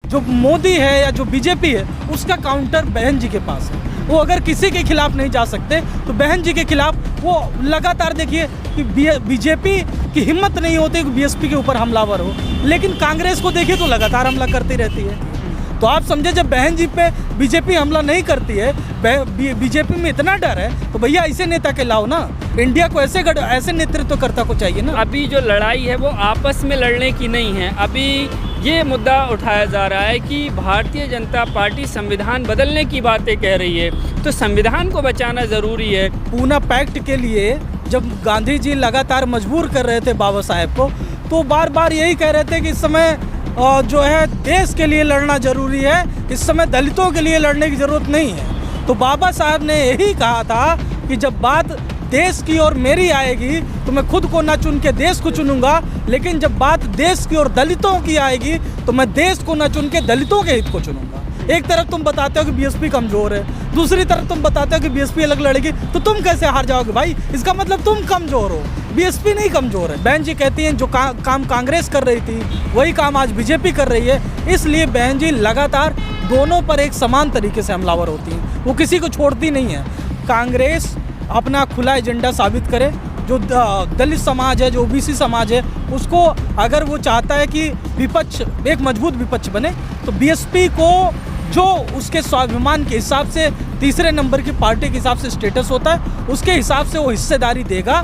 जो मोदी है या जो बीजेपी है उसका काउंटर बहन जी के पास है। वो अगर किसी के खिलाफ नहीं जा सकते तो बहन जी के खिलाफ वो लगातार देखिए कि बीजेपी की हिम्मत नहीं होती कि बीएसपी के ऊपर हमलावर हो, लेकिन कांग्रेस को देखिए तो लगातार हमला करती रहती है। तो आप समझे जब बहन जी पे बीजेपी हमला नहीं करती है, बीजेपी में इतना डर है, तो भैया ऐसे नेता के लाओ ना। इंडिया को ऐसे नेतृत्वकर्ता को चाहिए ना। अभी जो लड़ाई है वो आपस में लड़ने की नहीं है। अभी ये मुद्दा उठाया जा रहा है कि भारतीय जनता पार्टी संविधान बदलने की बातें कह रही है, तो संविधान को बचाना ज़रूरी है। पूना पैक्ट के लिए जब गांधी जी लगातार मजबूर कर रहे थे बाबा साहेब को, तो बार बार यही कह रहे थे कि इस समय जो है देश के लिए लड़ना ज़रूरी है, इस समय दलितों के लिए लड़ने की ज़रूरत नहीं है। तो बाबा साहब ने यही कहा था कि जब बात देश की और मेरी आएगी तो मैं खुद को ना चुन के देश को चुनूंगा, लेकिन जब बात देश की और दलितों की आएगी तो मैं देश को ना चुन के दलितों के हित को चुनूंगा। एक तरफ तुम बताते हो कि बीएसपी कमज़ोर है, दूसरी तरफ तुम बताते हो कि बीएसपी अलग लड़ेगी, तो तुम कैसे हार जाओगे भाई? इसका मतलब तुम कमज़ोर हो, बीएसपी नहीं कमज़ोर है। बहन जी कहती हैं जो काम कांग्रेस कर रही थी वही काम आज बीजेपी कर रही है, इसलिए बहन जी लगातार दोनों पर एक समान तरीके से हमलावर होती हैं, वो किसी को छोड़ती नहीं है। कांग्रेस अपना खुला एजेंडा साबित करे, जो दलित समाज है, जो ओबीसी समाज है, उसको अगर वो चाहता है कि विपक्ष एक मजबूत विपक्ष बने, तो बीएसपी को जो उसके स्वाभिमान के हिसाब से तीसरे नंबर की पार्टी के हिसाब से स्टेटस होता है, उसके हिसाब से वो हिस्सेदारी देगा।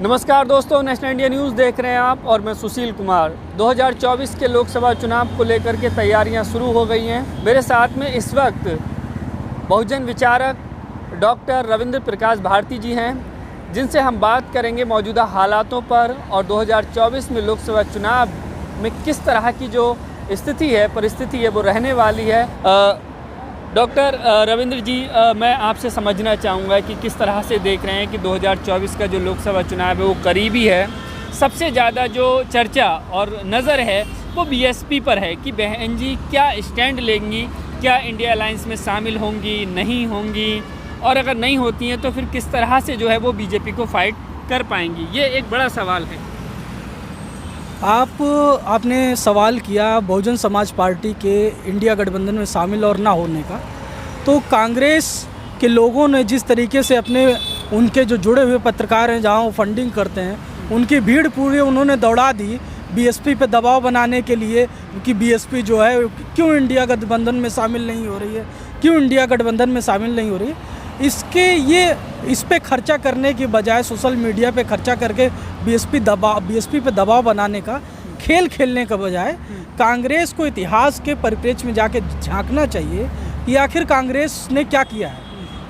नमस्कार दोस्तों, नेशनल इंडिया न्यूज़ देख रहे हैं आप और मैं सुशील कुमार। 2024 के लोकसभा चुनाव को लेकर के तैयारियां शुरू हो गई हैं। मेरे साथ में इस वक्त बहुजन विचारक डॉक्टर रविंद्र प्रकाश भारती जी हैं, जिनसे हम बात करेंगे मौजूदा हालातों पर और 2024 में लोकसभा चुनाव में किस तरह की जो स्थिति है, परिस्थिति है, वो रहने वाली है। डॉक्टर रविंद्र जी, मैं आपसे समझना चाहूँगा कि किस तरह से देख रहे हैं कि 2024 का जो लोकसभा चुनाव है वो करीबी है। सबसे ज़्यादा जो चर्चा और नज़र है वो बीएसपी पर है कि बहन जी क्या स्टैंड लेंगी, क्या इंडिया अलायंस में शामिल होंगी, नहीं होंगी, और अगर नहीं होती हैं तो फिर किस तरह से जो है वो बीजेपी को फाइट कर पाएंगी। ये एक बड़ा सवाल है। आपने सवाल किया बहुजन समाज पार्टी के इंडिया गठबंधन में शामिल और ना होने का, तो कांग्रेस के लोगों ने जिस तरीके से उनके जो जुड़े हुए पत्रकार हैं, जहां वो फंडिंग करते हैं, उनकी भीड़ पूरी उन्होंने दौड़ा दी बीएसपी पे दबाव बनाने के लिए कि बीएसपी जो है क्यों इंडिया गठबंधन में शामिल नहीं हो रही है, क्यों इंडिया गठबंधन में शामिल नहीं हो रही है। इस पे खर्चा करने की बजाय, सोशल मीडिया पे खर्चा करके बीएसपी पे दबाव बनाने का खेल खेलने का बजाय कांग्रेस को इतिहास के परिप्रेक्ष्य में जाके झांकना चाहिए कि आखिर कांग्रेस ने क्या किया है।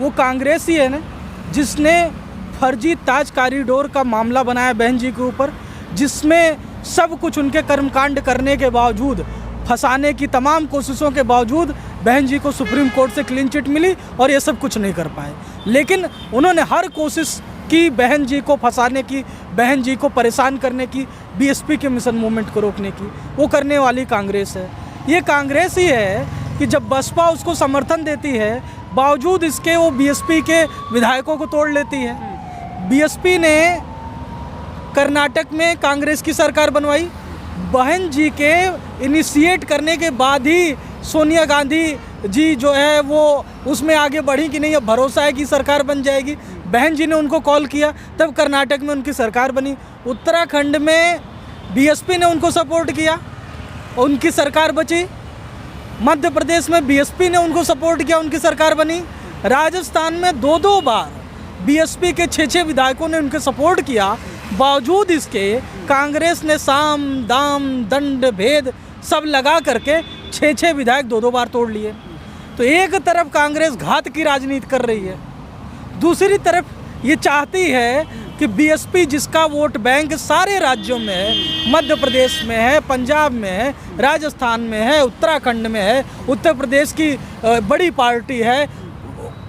वो कांग्रेस ही है ना जिसने फर्जी ताज कॉरिडोर का मामला बनाया बहन जी के ऊपर, जिसमें सब कुछ उनके कर्मकांड करने के बावजूद, फंसाने की तमाम कोशिशों के बावजूद बहन जी को सुप्रीम कोर्ट से क्लीन चिट मिली और ये सब कुछ नहीं कर पाए। लेकिन उन्होंने हर कोशिश की बहन जी को फंसाने की, बहन जी को परेशान करने की, बीएसपी के मिशन मूवमेंट को रोकने की। वो करने वाली कांग्रेस है। ये कांग्रेस ही है कि जब बसपा उसको समर्थन देती है, बावजूद इसके वो बीएसपी के विधायकों को तोड़ लेती है। बीएसपी ने कर्नाटक में कांग्रेस की सरकार बनवाई, बहन जी के इनिशिएट करने के बाद ही सोनिया गांधी जी जो है वो उसमें आगे बढ़ी कि नहीं, अब भरोसा है कि सरकार बन जाएगी। बहन जी ने उनको कॉल किया, तब कर्नाटक में उनकी सरकार बनी। उत्तराखंड में बीएसपी ने उनको सपोर्ट किया, उनकी सरकार बची। मध्य प्रदेश में बीएसपी ने उनको सपोर्ट किया, उनकी सरकार बनी। राजस्थान में दो बार बीएसपी के 6 विधायकों ने उनके सपोर्ट किया, बावजूद इसके कांग्रेस ने साम दाम दंड भेद सब लगा करके 6 विधायक 2 बार तोड़ लिए। तो एक तरफ कांग्रेस घात की राजनीति कर रही है, दूसरी तरफ ये चाहती है कि बीएसपी जिसका वोट बैंक सारे राज्यों में है, मध्य प्रदेश में है, पंजाब में है, राजस्थान में है, उत्तराखंड में है, उत्तर प्रदेश की बड़ी पार्टी है,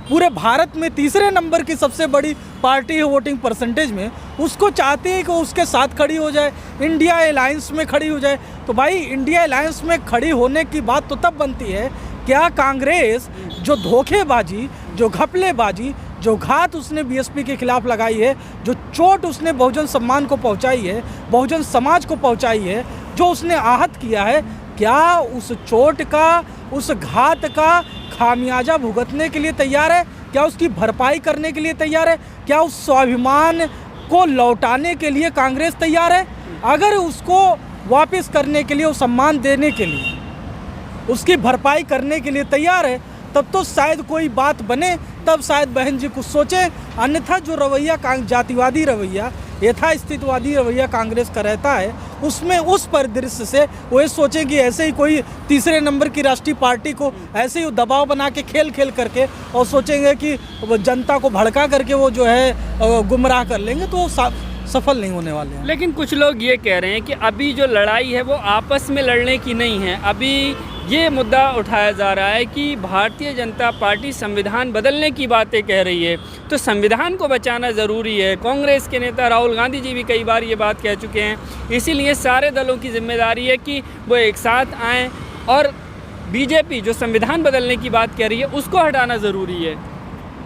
पूरे भारत में तीसरे नंबर की सबसे बड़ी पार्टी है वोटिंग परसेंटेज में, उसको चाहती है कि उसके साथ खड़ी हो जाए, इंडिया अलायंस में खड़ी हो जाए। तो भाई इंडिया अलायंस में खड़ी होने की बात तो तब बनती है क्या कांग्रेस जो धोखेबाजी, जो घपलेबाजी, जो घात उसने बीएसपी के खिलाफ लगाई है, जो चोट उसने बहुजन सम्मान को पहुंचाई है, बहुजन समाज को पहुंचाई है, जो उसने आहत किया है, क्या उस चोट का, उस घात का खामियाजा भुगतने के लिए तैयार है? क्या उसकी भरपाई करने के लिए तैयार है? क्या उस स्वाभिमान को लौटाने के लिए कांग्रेस तैयार है? अगर उसको वापस करने के लिए, उस सम्मान देने के लिए, उसकी भरपाई करने के लिए तैयार है, तब तो शायद कोई बात बने, तब शायद बहन जी कुछ सोचें। अन्यथा जो रवैया जातिवादी रवैया, यथास्थितिवादी रवैया कांग्रेस का रहता है, उसमें उस परिदृश्य से वो ये सोचें कि ऐसे ही कोई तीसरे नंबर की राष्ट्रीय पार्टी को ऐसे ही दबाव बना के खेल करके और सोचेंगे कि जनता को भड़का करके वो जो है गुमराह कर लेंगे, तो सफल नहीं होने वाले हैं। लेकिन कुछ लोग ये कह रहे हैं कि अभी जो लड़ाई है वो आपस में लड़ने की नहीं है। अभी ये मुद्दा उठाया जा रहा है कि भारतीय जनता पार्टी संविधान बदलने की बातें कह रही है, तो संविधान को बचाना ज़रूरी है। कांग्रेस के नेता राहुल गांधी जी भी कई बार ये बात कह चुके हैं। इसीलिए सारे दलों की जिम्मेदारी है कि वो एक साथ आएँ, और बीजेपी जो संविधान बदलने की बात कह रही है उसको हटाना ज़रूरी है।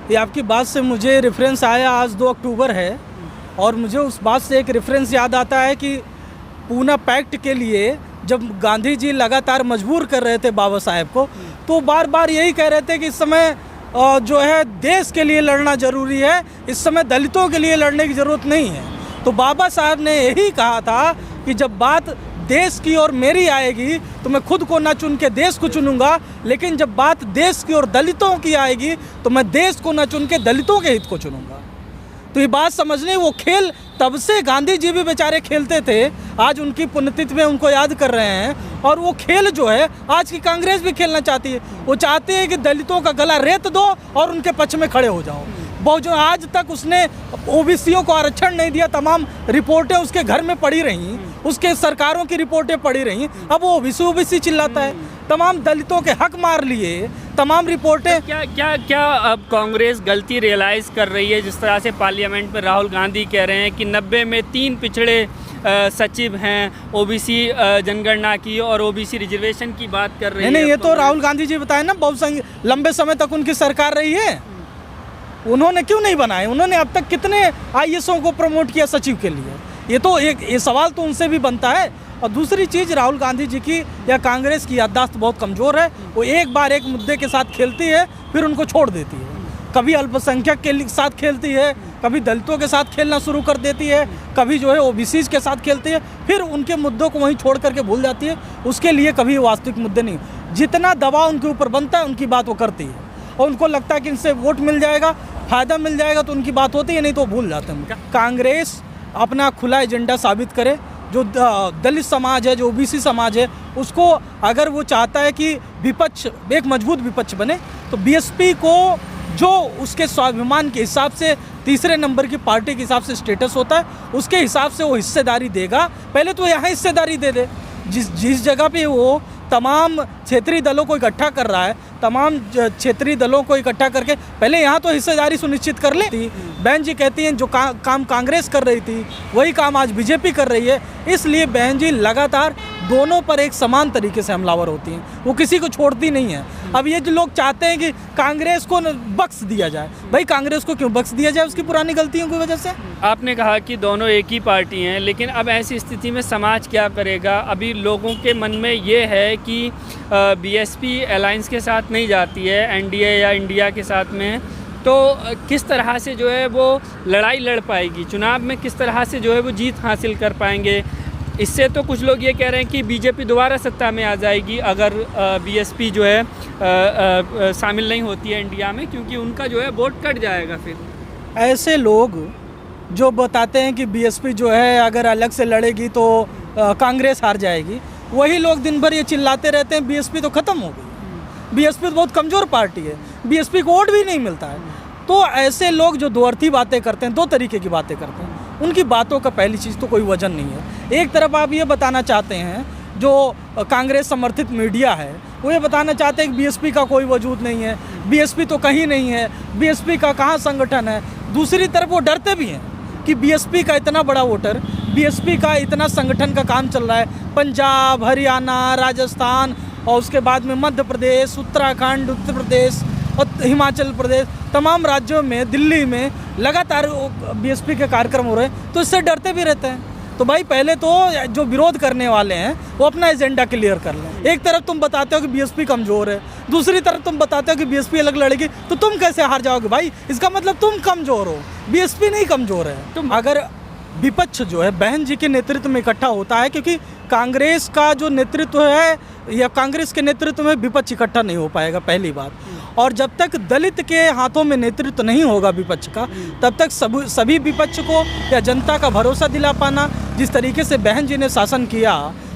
ये आपकी बात से मुझे रेफरेंस आया, आज 2 अक्टूबर है, और मुझे उस बात से एक रेफरेंस याद आता है कि पूना पैक्ट के लिए जब गांधी जी लगातार मजबूर कर रहे थे बाबा साहेब को, तो बार बार यही कह रहे थे कि इस समय जो है देश के लिए लड़ना ज़रूरी है, इस समय दलितों के लिए लड़ने की ज़रूरत नहीं है। तो बाबा साहब ने यही कहा था कि जब बात देश की और मेरी आएगी तो मैं खुद को ना चुन के देश को चुनूंगा, लेकिन जब बात देश की और दलितों की आएगी तो मैं देश को ना चुन के दलितों के हित को चुनूंगा। तो ये बात समझने, वो खेल तब से गांधी जी भी बेचारे खेलते थे, आज उनकी पुण्यतिथि में उनको याद कर रहे हैं, और वो खेल जो है आज की कांग्रेस भी खेलना चाहती है। वो चाहते हैं कि दलितों का गला रेत दो और उनके पक्ष में खड़े हो जाओ। जो आज तक उसने ओबीसीओं को आरक्षण नहीं दिया, तमाम रिपोर्टें उसके घर में पड़ी रहीं, उसके सरकारों की रिपोर्टें पड़ी रहीं, अब वो ओबीसी चिल्लाता है। तमाम दलितों के हक मार लिए, तमाम रिपोर्टें। तो क्या अब कांग्रेस गलती रियलाइज़ कर रही है? जिस तरह से पार्लियामेंट में राहुल गांधी कह रहे हैं कि 90 में 3 पिछड़े सचिव हैं, ओबीसी जनगणना की और ओबीसी रिजर्वेशन की बात कर रही है। नहीं, ये तो राहुल गांधी जी बताए ना, बहुत लंबे समय तक उनकी सरकार रही है, उन्होंने क्यों नहीं बनाए? उन्होंने अब तक कितने आईएएसओं को प्रमोट किया सचिव के लिए? ये तो ये सवाल तो उनसे भी बनता है। और दूसरी चीज़, राहुल गांधी जी की या कांग्रेस की याददाश्त बहुत कमज़ोर है। वो एक बार एक मुद्दे के साथ खेलती है, फिर उनको छोड़ देती है। कभी अल्पसंख्यक के साथ खेलती है, कभी दलितों के साथ खेलना शुरू कर देती है, कभी जो है ओबीसी के साथ खेलती है, फिर उनके मुद्दों को वहीं छोड़ करके भूल जाती है। उसके लिए कभी वास्तविक मुद्दे नहीं, जितना दबाव उनके ऊपर बनता है उनकी बात वो करती है, और उनको लगता है कि इनसे वोट मिल जाएगा, फ़ायदा मिल जाएगा, तो उनकी बात होती है, नहीं तो भूल जाते हैं। कांग्रेस अपना खुला एजेंडा साबित करे। जो दलित समाज है, जो ओबीसी समाज है, उसको अगर वो चाहता है कि विपक्ष एक मजबूत विपक्ष बने, तो बीएसपी को जो उसके स्वाभिमान के हिसाब से तीसरे नंबर की पार्टी के हिसाब से स्टेटस होता है, उसके हिसाब से वो हिस्सेदारी देगा। पहले तो यहाँ हिस्सेदारी दे दे, जिस जगह पे वो तमाम क्षेत्रीय दलों को इकट्ठा कर रहा है, तमाम क्षेत्रीय दलों को इकट्ठा करके पहले यहाँ तो हिस्सेदारी सुनिश्चित कर लेती। बहन जी कहती हैं जो काम कांग्रेस कर रही थी वही काम आज बीजेपी कर रही है, इसलिए बहन जी लगातार दोनों पर एक समान तरीके से हमलावर होती हैं, वो किसी को छोड़ती नहीं है। अब ये जो लोग चाहते हैं कि कांग्रेस को बख्श दिया जाए, भाई कांग्रेस को क्यों बख्श दिया जाए उसकी पुरानी गलतियों की वजह से? आपने कहा कि दोनों एक ही पार्टी हैं, लेकिन अब ऐसी स्थिति में समाज क्या करेगा? अभी लोगों के मन में ये है कि बीएसपी अलायंस के साथ नहीं जाती है, एनडीए या इंडिया के साथ में, तो किस तरह से जो है वो लड़ाई लड़ पाएगी चुनाव में, किस तरह से जो है वो जीत हासिल कर पाएंगे? इससे तो कुछ लोग ये कह रहे हैं कि बीजेपी दोबारा सत्ता में आ जाएगी अगर बीएसपी जो है शामिल नहीं होती है इंडिया में, क्योंकि उनका जो है वोट कट जाएगा। फिर ऐसे लोग जो बताते हैं कि बीएसपी जो है अगर अलग से लड़ेगी तो कांग्रेस हार जाएगी, वही लोग दिन भर ये चिल्लाते रहते हैं बीएसपी तो ख़त्म हो गई, बीएसपी तो बहुत कमज़ोर पार्टी है, बीएसपी को वोट भी नहीं मिलता है। तो ऐसे लोग जो दो अर्थी बातें करते हैं, दो तरीके की बातें करते हैं, उनकी बातों का पहली चीज़ तो कोई वजन नहीं है। एक तरफ आप ये बताना चाहते हैं, जो कांग्रेस समर्थित मीडिया है वो ये बताना चाहते हैं कि बीएसपी का कोई वजूद नहीं है, बीएसपी तो कहीं नहीं है, बीएसपी का कहाँ संगठन है। दूसरी तरफ वो डरते भी हैं कि बीएसपी का इतना बड़ा वोटर, बीएसपी का इतना संगठन का काम चल रहा है, पंजाब, हरियाणा, राजस्थान और उसके बाद में मध्य प्रदेश, उत्तराखंड, उत्तर प्रदेश और हिमाचल प्रदेश, तमाम राज्यों में, दिल्ली में लगातार बीएसपी के कार्यक्रम हो रहे हैं, तो इससे डरते भी रहते हैं। तो भाई पहले तो जो विरोध करने वाले हैं वो अपना एजेंडा क्लियर कर लें। एक तरफ तुम बताते हो कि बीएसपी कमज़ोर है, दूसरी तरफ तुम बताते हो कि बीएसपी अलग लड़ेगी, तो तुम कैसे हार जाओगे भाई? इसका मतलब तुम कमज़ोर हो, बीएसपी नहीं कमज़ोर है। तुम अगर विपक्ष जो है बहन जी के नेतृत्व में इकट्ठा होता है, क्योंकि कांग्रेस का जो नेतृत्व है या कांग्रेस के नेतृत्व में विपक्ष इकट्ठा नहीं हो पाएगा, पहली बात। और जब तक दलित के हाथों में नेतृत्व नहीं होगा विपक्ष का, तब तक सभी विपक्ष को या जनता का भरोसा दिला पाना, जिस तरीके से बहन जी ने शासन किया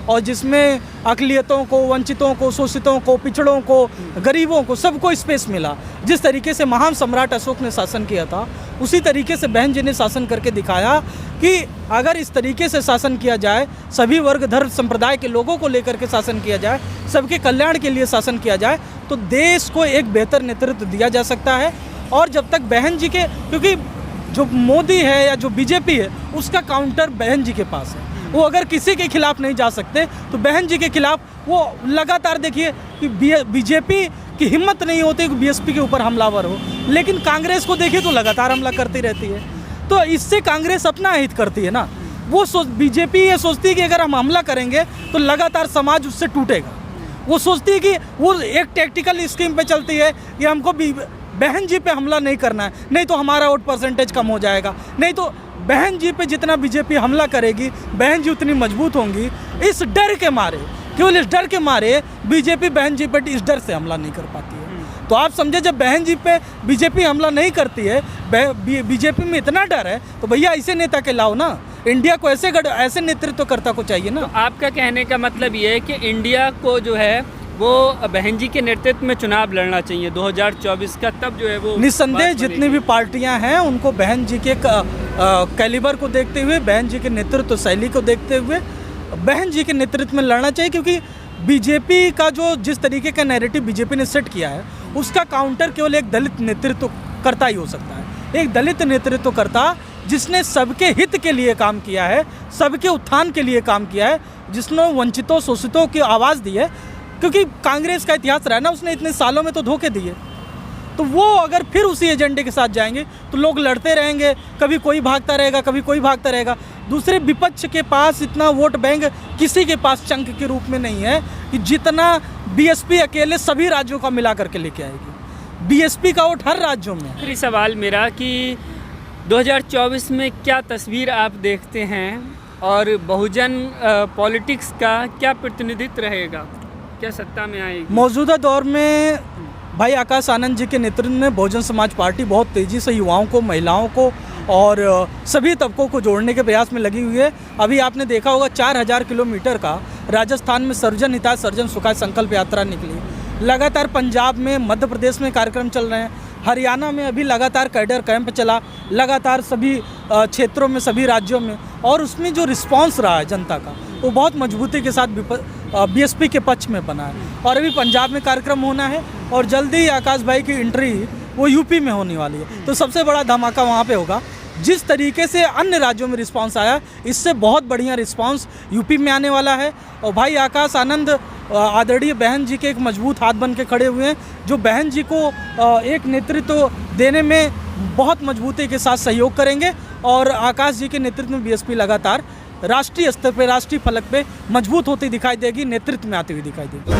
और जिसमें अक़लियतों को, वंचितों को, शोषितों को, पिछड़ों को, गरीबों को, सबको स्पेस मिला, जिस तरीके से महान सम्राट अशोक ने शासन किया था, उसी तरीके से बहन जी ने शासन करके दिखाया कि अगर इस तरीके से शासन किया जाए, सभी वर्ग, धर्म, संप्रदाय के लोगों को लेकर के शासन किया जाए, सबके कल्याण के लिए शासन किया जाए, तो देश को एक बेहतर नेतृत्व दिया जा सकता है। और जब तक बहन जी के, क्योंकि जो मोदी है या जो बीजेपी है, उसका काउंटर बहन जी के पास है। वो अगर किसी के खिलाफ नहीं जा सकते तो बहन जी के खिलाफ वो लगातार, देखिए कि बीजेपी की हिम्मत नहीं होती कि बीएसपी के ऊपर हमलावर हो, लेकिन कांग्रेस को देखिए तो लगातार हमला करती रहती है। तो इससे कांग्रेस अपना हित करती है ना। वो बीजेपी ये सोचती है कि अगर हम हमला करेंगे तो लगातार समाज उससे टूटेगा। वो सोचती है कि वो एक टैक्टिकल स्कीम पे चलती है कि हमको बहन जी पे हमला नहीं करना है, नहीं तो हमारा वोट परसेंटेज कम हो जाएगा, नहीं तो बहन जी पे जितना बीजेपी हमला करेगी बहन जी उतनी मजबूत होंगी। इस डर के मारे, केवल इस डर के मारे बीजेपी बहन जी पे इस डर से हमला नहीं कर पाती है। तो आप समझे, जब बहन जी पे बीजेपी हमला नहीं करती है, बीजेपी में इतना डर है, तो भैया ऐसे नेता के लाओ ना। इंडिया को ऐसे नेतृत्वकर्ता को चाहिए ना। तो आपका कहने का मतलब ये है कि इंडिया को जो है वो बहन जी के नेतृत्व में चुनाव लड़ना चाहिए 2024 का, तब जो है वो निस्संदेह जितनी भी पार्टियां हैं उनको बहन जी के कैलिबर को देखते हुए, बहन जी के नेतृत्व शैली को देखते हुए बहन जी के नेतृत्व में लड़ना चाहिए। क्योंकि बीजेपी का जो जिस तरीके का नैरेटिव बीजेपी ने सेट किया है, उसका काउंटर केवल एक दलित नेतृत्वकर्ता ही हो सकता है। एक दलित नेतृत्वकर्ता जिसने सबके हित के लिए काम किया है, सबके उत्थान के लिए काम किया है, जिसने वंचितों, शोषितों की आवाज़ दी है। क्योंकि कांग्रेस का इतिहास रहा है ना, उसने इतने सालों में तो धोखे दिए। तो वो अगर फिर उसी एजेंडे के साथ जाएंगे तो लोग लड़ते रहेंगे, कभी कोई भागता रहेगा, कभी कोई भागता रहेगा। दूसरे विपक्ष के पास इतना वोट बैंक किसी के पास चंक के रूप में नहीं है कि जितना बीएसपी अकेले सभी राज्यों का मिला करके लेके आएगी। बीएसपी का वोट हर राज्यों में। आखिरी सवाल मेरा कि 2024 में क्या तस्वीर आप देखते हैं और बहुजन पॉलिटिक्स का क्या प्रतिनिधित्व रहेगा, क्या सत्ता में आएगी? मौजूदा दौर में भाई आकाश आनंद जी के नेतृत्व में बहुजन समाज पार्टी बहुत तेज़ी से युवाओं को, महिलाओं को और सभी तबकों को जोड़ने के प्रयास में लगी हुई है। अभी आपने देखा होगा 4000 किलोमीटर का राजस्थान में सर्जन हिताय सर्जन सुखाय संकल्प यात्रा निकली। लगातार पंजाब में, मध्य प्रदेश में कार्यक्रम चल रहे हैं, हरियाणा में अभी लगातार कैडर कैंप चला, लगातार सभी क्षेत्रों में, सभी राज्यों में, और उसमें जो रिस्पांस रहा है जनता का वो बहुत मजबूती के साथ बीएसपी के पक्ष में बना है। और अभी पंजाब में कार्यक्रम होना है और जल्दी ही आकाश भाई की एंट्री वो यूपी में होने वाली है। तो सबसे बड़ा धमाका वहाँ पे होगा। जिस तरीके से अन्य राज्यों में रिस्पांस आया, इससे बहुत बढ़िया रिस्पांस यूपी में आने वाला है। और भाई आकाश आनंद आदरणीय बहन जी के एक मजबूत हाथ बन के खड़े हुए हैं, जो बहन जी को एक नेतृत्व देने में बहुत मजबूती के साथ सहयोग करेंगे। और आकाश जी के नेतृत्व में बीएसपी लगातार राष्ट्रीय स्तर पे, राष्ट्रीय फलक पे मजबूत होती दिखाई देगी, नेतृत्व में आती हुई दिखाई देगी।